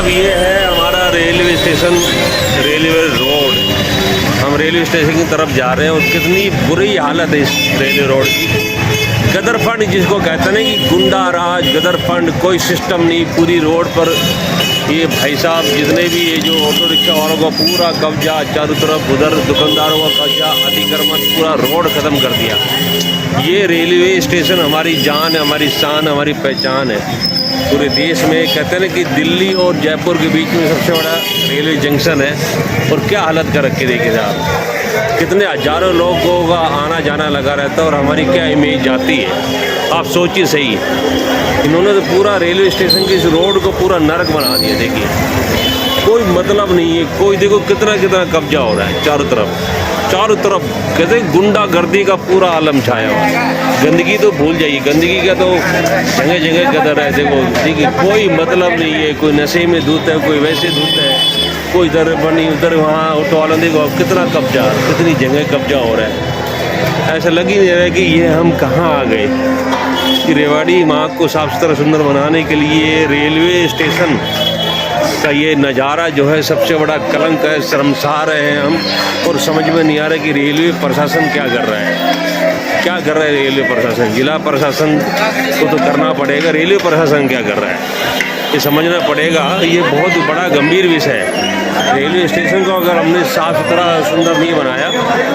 साहब ये है हमारा रेलवे स्टेशन, रेलवे रोड। हम रेलवे स्टेशन की तरफ जा रहे हैं और कितनी बुरी हालत है इस रेलवे रोड की। गदर फंड जिसको कहते हैं ना कि गुंडा राज, गदर फंड, कोई सिस्टम नहीं। पूरी रोड पर ये भाई साहब जितने भी ये जो ऑटो रिक्शा वालों का पूरा कब्जा, चारों तरफ उधर दुकानदारों का कब्जा, अतिक्रमण, पूरा रोड ख़त्म कर दिया। ये रेलवे स्टेशन हमारी जान है, हमारी शान, हमारी पहचान है पूरे देश में। कहते हैं ना कि दिल्ली और जयपुर के बीच में सबसे बड़ा रेलवे जंक्शन है और क्या हालत कर रखी देखिए साहब। कितने हजारों लोगों का आना जाना लगा रहता है और हमारी क्या इमेज जाती है। आप सोचिए सही, इन्होंने तो पूरा रेलवे स्टेशन की इस रोड को पूरा नरक बना दिया। देखिए कोई मतलब नहीं है, कोई देखो कितना कितना कब्जा हो रहा है चारों तरफ कहते गुंडागर्दी का पूरा आलम छाया हुआ है। गंदगी तो भूल जाइए, गंदगी का तो जगह जगह गदर है। देखो देखिए कोई मतलब नहीं है, कोई नशे में धूत है, कोई वैसे धूत है, कोई इधर बनी उधर वहाँ ऑटो वाला। देखो कितना कब्जा, कितनी जगह कब्जा हो रहा है। ऐसा लग ही नहीं रहा है कि ये हम कहाँ आ गए। कि रेवाड़ी माँ को साफ सुथरा सुंदर बनाने के लिए रेलवे स्टेशन का ये नज़ारा जो है सबसे बड़ा कलंक है, शर्मसार हैं हम। और समझ में नहीं आ रहा कि रेलवे प्रशासन क्या कर रहा है, क्या कर रहा है रेलवे प्रशासन। जिला प्रशासन को तो करना पड़ेगा, रेलवे प्रशासन क्या कर रहा है ये समझना पड़ेगा। ये बहुत बड़ा गंभीर विषय है। रेलवे स्टेशन को अगर हमने साफ़ सुथरा सुंदर नहीं बनाया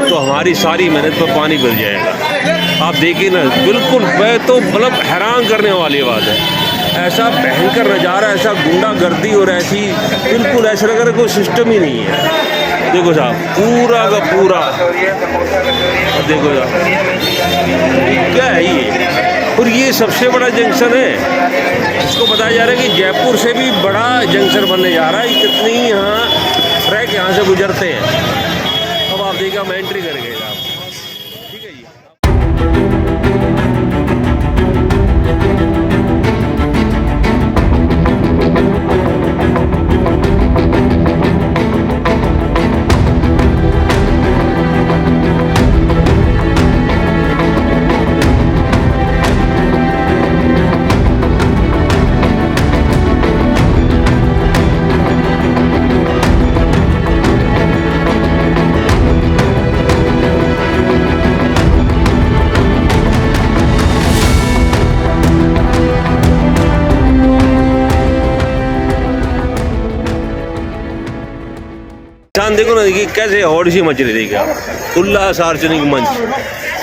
तो हमारी सारी मेहनत पर पानी गिर जाएगा। आप देखिए ना, बिल्कुल मैं तो मतलब हैरान करने वाली बात है। ऐसा भयंकर नज़ारा, ऐसा गुंडागर्दी और ऐसी बिल्कुल ऐसा लग रहा है कोई सिस्टम ही नहीं है। देखो साहब पूरा का पूरा, देखो साहब क्या है ये। और ये सबसे बड़ा जंक्शन है, इसको बताया जा रहा है कि जयपुर से भी बड़ा जंक्शन बनने जा रहा है। कितनी यहाँ ट्रैक यहाँ से गुजरते हैं। अब आप देखिए हम एंट्री कर गए साहब, ठीक है जी। देखो ना, देखिए कैसे हौड़ सी मच रही। देखिए आप उल्लास सार्वजनिक मंच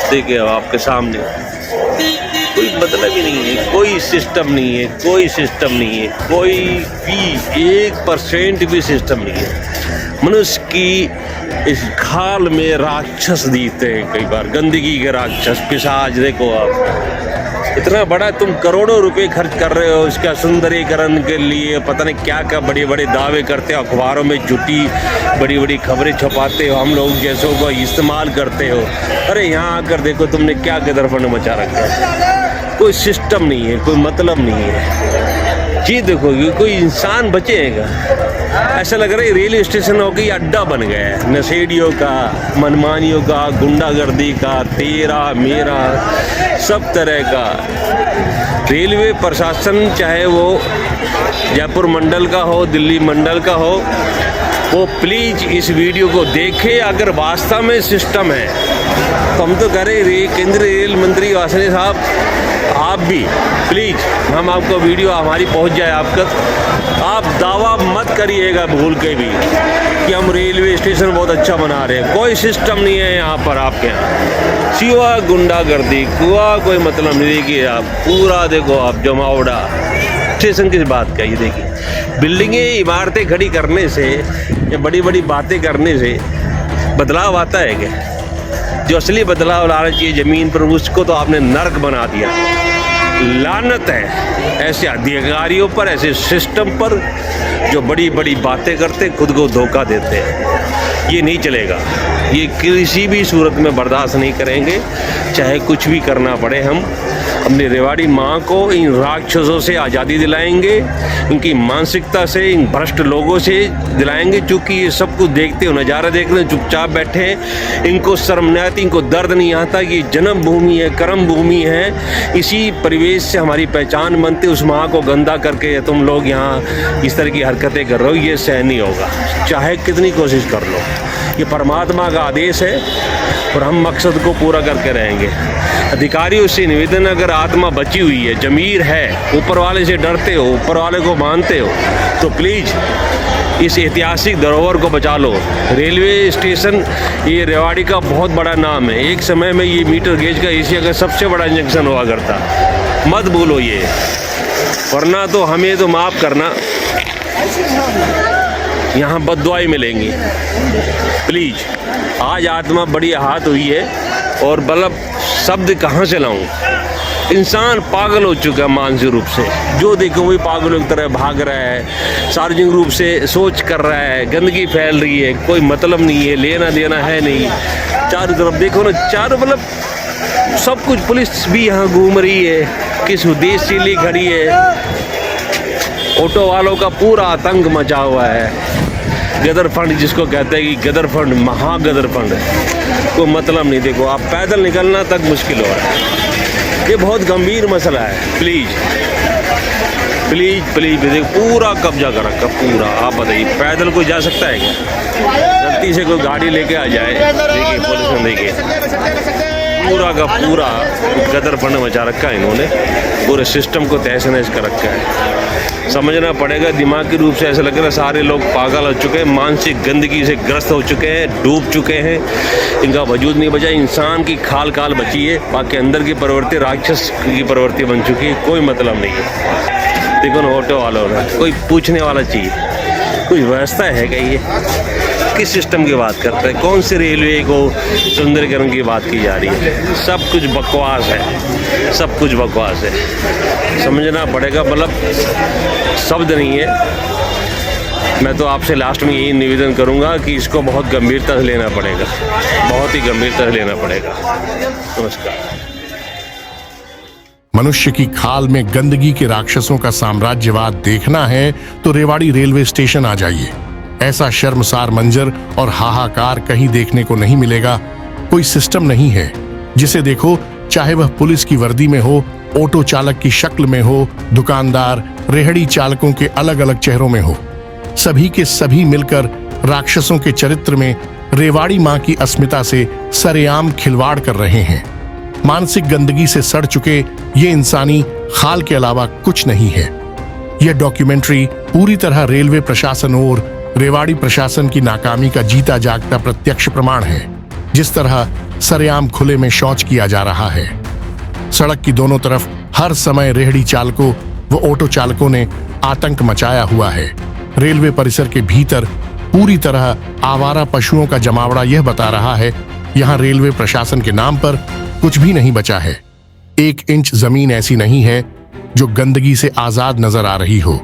देखिए आपके सामने। कोई मतलब ही नहीं है, कोई सिस्टम नहीं है, कोई सिस्टम नहीं है, कोई भी 1% भी सिस्टम नहीं है। मनुष्य की इस खाल में राक्षस दिखते हैं कई बार, गंदगी के राक्षस, पिशाच। देखो आप इतना बड़ा तुम करोड़ों रुपए खर्च कर रहे हो इसका सुंदरीकरण के लिए, पता नहीं क्या क्या बड़े बड़े दावे करते हो, अखबारों में झूठी बड़ी बड़ी खबरें छपाते हो, हम लोग जैसों को इस्तेमाल करते हो। अरे यहाँ आकर देखो तुमने क्या गदरफंड मचा रखा है। कोई सिस्टम नहीं है, कोई मतलब नहीं है। जी देखो कोई इंसान बचेगा। ऐसा लग रहा है रेलवे स्टेशन हो गई अड्डा बन गया है नशेड़ियों का, मनमानियों का, गुंडागर्दी का, तेरा मेरा सब तरह का। रेलवे प्रशासन चाहे वो जयपुर मंडल का हो, दिल्ली मंडल का हो, वो प्लीज़ इस वीडियो को देखे। अगर वास्तव में सिस्टम है तो हम तो कह रहे केंद्रीय रेल मंत्री वासने साहब, आप भी प्लीज़, हम आपको वीडियो हमारी पहुंच जाए आप तक। आप दावा मत करिएगा भूल के भी कि हम रेलवे स्टेशन बहुत अच्छा बना रहे हैं। कोई सिस्टम नहीं है यहाँ पर आपके यहाँ, सिवा गुंडागर्दी कुआ, कोई मतलब नहीं। देखिए आप पूरा देखो आप जमावड़ा स्टेशन की बात कही। देखिए बिल्डिंगें इमारतें खड़ी करने से या बड़ी बड़ी बातें करने से बदलाव आता है क्या? जो असली बदलाव लाना चाहिए ज़मीन पर, उसको तो आपने नर्क बना दिया। लानत है ऐसे अधिकारियों पर, ऐसे सिस्टम पर जो बड़ी बड़ी बातें करते खुद को धोखा देते हैं। ये नहीं चलेगा, ये किसी भी सूरत में बर्दाश्त नहीं करेंगे, चाहे कुछ भी करना पड़े हम। अपनी रेवाड़ी माँ को इन राक्षसों से आज़ादी दिलाएंगे, इनकी मानसिकता से, इन भ्रष्ट लोगों से दिलाएंगे। चूँकि ये सब कुछ देखते हो, नज़ारा देख रहे हैं, चुपचाप बैठे हैं, इनको शर्म नहीं आती, इनको दर्द नहीं आता कि जन्म भूमि है, कर्म भूमि है, इसी परिवेश से हमारी पहचान बनती। उस माँ को गंदा करके तुम लोग यहाँ इस तरह की हरकतें कर रहे हो, ये सहन नहीं होगा, चाहे कितनी कोशिश कर लो। ये परमात्मा का आदेश है और हम मकसद को पूरा करके रहेंगे। अधिकारियों से निवेदन, अगर आत्मा बची हुई है, जमीर है, ऊपर वाले से डरते हो, ऊपर वाले को मानते हो, तो प्लीज़ इस ऐतिहासिक धरोहर को बचा लो। रेलवे स्टेशन ये रेवाड़ी का बहुत बड़ा नाम है। एक समय में ये मीटर गेज का एशिया का सबसे बड़ा जंक्शन हुआ करता, मत भूलो ये, वरना तो हमें तो माफ़ करना, यहाँ बद्दुआएं मिलेंगी। प्लीज़, आज आत्मा बड़ी आहत हुई है और मतलब शब्द कहाँ से लाऊं। इंसान पागल हो चुका है मानसिक रूप से, जो देखो वही पागलों की तरह भाग रहा है, सार्वजनिक रूप से सोच कर रहा है, गंदगी फैल रही है, कोई मतलब नहीं है, लेना देना है नहीं। चारों तरफ देखो ना, चारों मतलब सब कुछ, पुलिस भी यहाँ घूम रही है, किस उद्देश्य के लिए खड़ी है। ऑटो वालों का पूरा आतंक मचा हुआ है। गदर फंड जिसको कहते हैं कि गदर फंड, महागदर फंड, कोई मतलब नहीं। देखो आप पैदल निकलना तक मुश्किल हो रहा है, ये बहुत गंभीर मसला है। प्लीज़ प्लीज़ प्लीज़, देखो पूरा कब्जा कर रखा पूरा। आप बताइए पैदल कोई जा सकता है क्या? गलती से कोई गाड़ी लेके आ जाए, देखिए पुलिस ने, देखिए पूरा का पूरा गदर फंड मचा रखा है इन्होंने, पूरे सिस्टम को तहस नहस कर रखा है। समझना पड़ेगा, दिमागी रूप से ऐसा लग रहा है सारे लोग पागल हो चुके हैं, मानसिक गंदगी से ग्रस्त हो चुके हैं, डूब चुके हैं, इनका वजूद नहीं बचा। इंसान की खाल काल बची है, बाकी अंदर की प्रवृत्ति राक्षस की प्रवृत्ति बन चुकी है, कोई मतलब नहीं है। देखो ना ऑटो वालों ने, कोई पूछने वाला चाहिए, कोई व्यवस्था है क्या? ये किस सिस्टम की बात करते हैं? कौन सी रेलवे को सुंदरीकरण की बात की जा रही है? सब कुछ बकवास है, सब कुछ बकवास है। समझना पड़ेगा, मतलब शब्द नहीं है। मैं तो आपसे लास्ट में यही निवेदन करूंगा कि इसको बहुत गंभीरता से लेना पड़ेगा, बहुत ही गंभीरता से लेना पड़ेगा। नमस्कार। मनुष्य की खाल में गंदगी के राक्षसों का साम्राज्यवाद देखना है तो रेवाड़ी रेलवे स्टेशन आ जाइए। ऐसा शर्मसार मंजर और हाहाकार कहीं देखने को नहीं मिलेगा। कोई सिस्टम नहीं है जिसे देखो, चाहे वह पुलिस की वर्दी में हो, ऑटो चालक की शक्ल में हो, दुकानदार, रेहड़ी चालकों के अलग अलग चेहरों में हो, सभी के सभी मिलकर राक्षसों के चरित्र में रेवाड़ी माँ की अस्मिता से सरेआम खिलवाड़ कर रहे हैं। मानसिक गंदगी से सड़ चुके ये इंसानी खाल के अलावा कुछ नहीं है। यह डॉक्यूमेंट्री पूरी तरह रेलवे प्रशासन और रेवाड़ी प्रशासन की नाकामी का जीता जागता प्रत्यक्ष प्रमाण है। जिस तरह सरेआम खुले में शौच किया जा रहा है, सड़क की दोनों तरफ हर समय रेहड़ी चालकों व ऑटो चालकों ने आतंक मचाया हुआ है। रेलवे परिसर के भीतर पूरी तरह आवारा पशुओं का जमावड़ा यह बता रहा है, यहाँ रेलवे प्रशासन के नाम पर कुछ भी नहीं बचा है। 1 इंच जमीन ऐसी नहीं है जो गंदगी से आजाद नजर आ रही हो।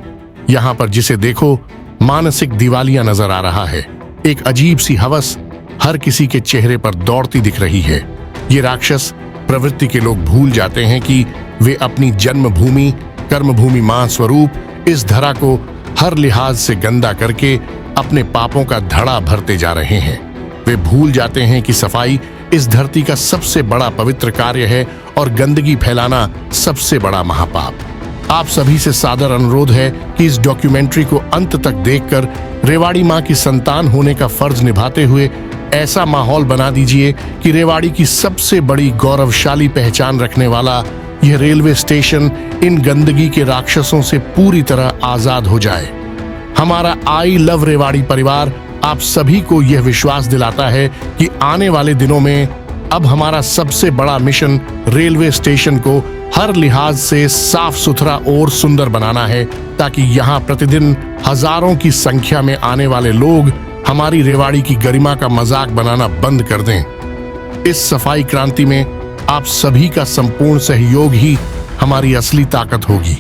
यहाँ पर जिसे देखो मानसिक दिवालिया नजर आ रहा है। एक अजीब सी हवस हर किसी के चेहरे पर दौड़ती दिख रही है। ये राक्षस प्रवृत्ति के लोग भूल जाते हैं कि वे अपनी जन्मभूमि, कर्मभूमि मां स्वरूप इस धरा को हर लिहाज से गंदा करके अपने पापों का धड़ा भरते जा रहे हैं। वे भूल जाते हैं कि सफाई इस धरती का सबसे बड़ा पवित्र कार्य है और गंदगी फैलाना सबसे बड़ा महापाप। आप सभी से सादर अनुरोध है कि इस डॉक्यूमेंट्री को अंत तक देखकर रेवाड़ी माँ की संतान होने का फर्ज निभाते हुए ऐसा माहौल बना दीजिए कि रेवाड़ी की सबसे बड़ी गौरवशाली पहचान रखने वाला यह रेलवे स्टेशन इन गंदगी के राक्षसों से पूरी तरह आजाद हो जाए। हमारा आई लव रेवाड़ी परिवार आप सभी को यह विश्वास दिलाता है कि आने वाले दिनों में अब हमारा सबसे बड़ा मिशन रेलवे स्टेशन को हर लिहाज से साफ सुथरा और सुंदर बनाना है, ताकि यहाँ प्रतिदिन हजारों की संख्या में आने वाले लोग हमारी रेवाड़ी की गरिमा का मजाक बनाना बंद कर दें। इस सफाई क्रांति में आप सभी का संपूर्ण सहयोग ही हमारी असली ताकत होगी।